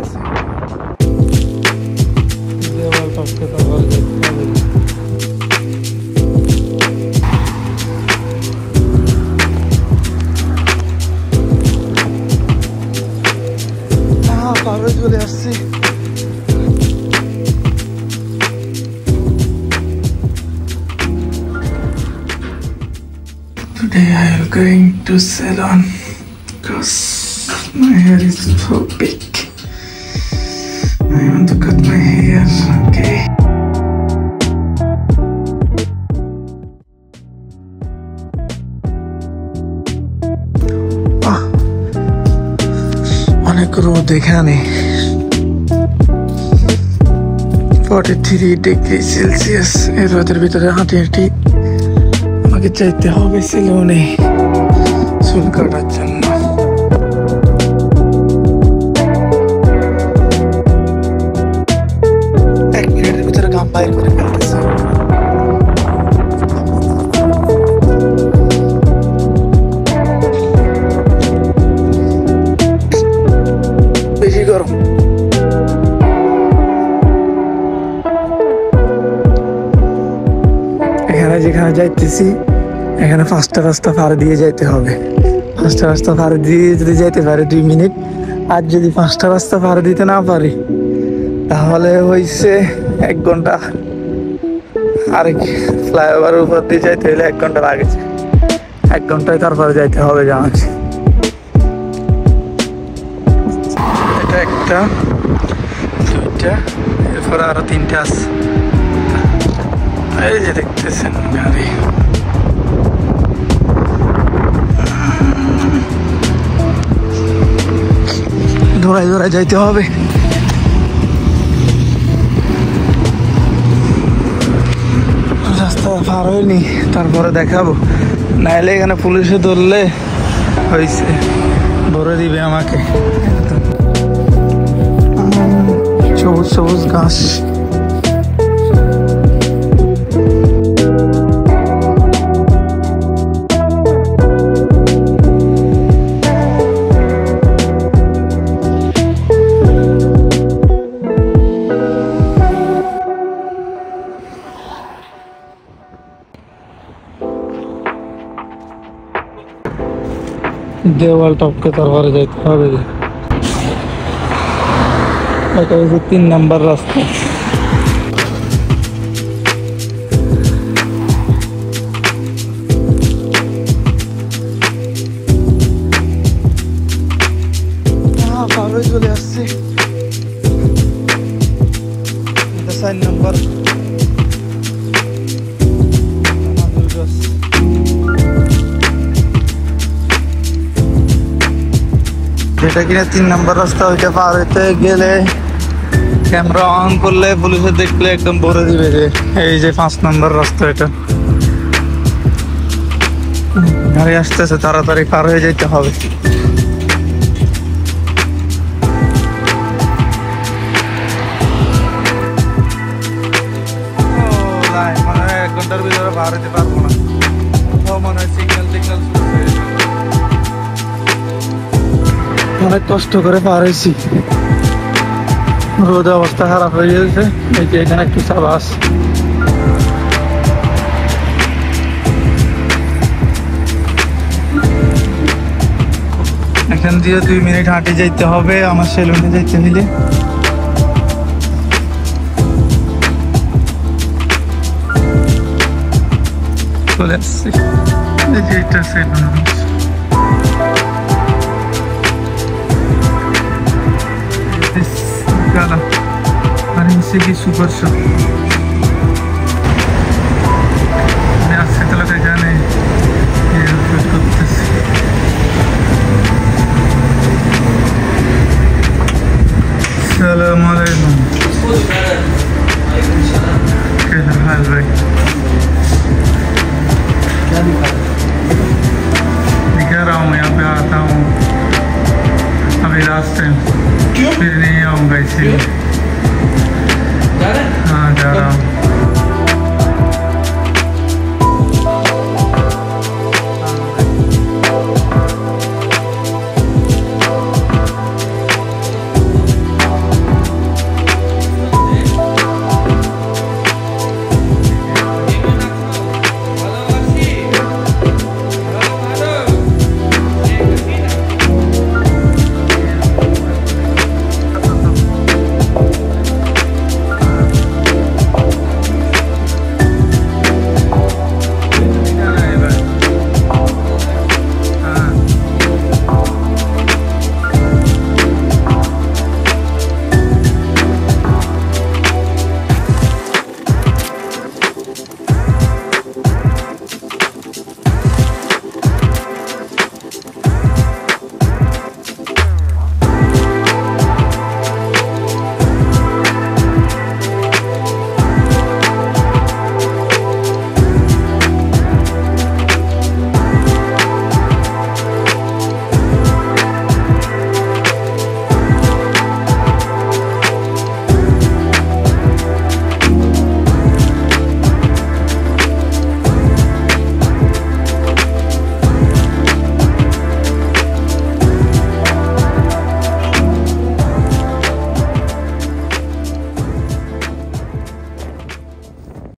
আছে দেওয়াল টপকে তারপর যেতে হবে। পাহাড়ে চলে আসছি। Today I am going to salon because my hair is so big. I want to cut my hair, okay. অনেক রোদ এখানে 43 ডিগ্রি সেলসিয়াস। এই রোদের ভিতরে হাঁটি হাঁটি আমাকে চাইতে হবে সেলুনে চুল কাটার জন্য। এক মিনিটের ভিতরে ঘাম বাইর করে ফেলতেছে। বেশি গরম। এখানে যেখানে যাইতেছি এখানে 5টা রাস্তা পার দিয়ে যাইতে হবে। 5টা রাস্তা পার দিয়ে যদি যাইতে পারে 2 মিনিট, আর যদি 5টা রাস্তা পার দিতে না পারি তাহলে হইছে 1 ঘন্টা। আর ফ্লাইওভার উপর দিয়ে যাইতে হলে 1 ঘন্টা লাগে। 1 ঘন্টায় তারপরে যাইতে হবে জানাচ্ছি। এটা একটা, 2টা, এরপরে আরো 3টা আছে। এই যে দেখতেছেন গাড়ি। দৌড়াই দৌড়াই যাইতে হবে। রাস্তা পার হয়নি, তারপরে দেখাবো। নাইলে এখানে পুলিশে ধরলে হয়েছে, ভরে দিবে আমাকে। সবুজ সবুজ ঘাস। দেওয়াল টপকে তারপরে যাইতে হবে। এটা হচ্ছে 3 নাম্বার রাস্তা। পাহাড়ে চলে আসছি। 4 নাম্বার। যেটা কিনা 3 নাম্বার রাস্তা, ওইটা পার হইতে গেলে ক্যামেরা অন করলে পুলিশে দেখলে একদম ভরে দিবে যে এই যে 5 নাম্বার রাস্তা। এটা গাড়ি আসতেছে, তাড়াতাড়ি পার হয়ে যেতে হবে। মানে 1 ঘন্টার ভিতরে পার হইতে পারবো না। মনে হয় সিগন্যাল অনেক কষ্ট করে পার হয়েছি। রোদ অবস্থা খারাপ হয়ে গেছে। এই যে এখানে একটু সাবাস। এখান দিয়ে 2 মিনিট হাঁটে যাইতে হবে আমার সেলুনে যাইতে হইলে। চলে আসছি, এটা সেলুন। কি সুপার শপ। আমি আসছি তাহলে এখানে করতেছি। আসসালামু আলাইকুম। कैसा हाल भाई? दिखा रहा हूँ, यहाँ पे आता हूँ अभी लास्ट टाइम, फिर नहीं आऊँगा इसीलिए। हाँ जा रहा हूँ।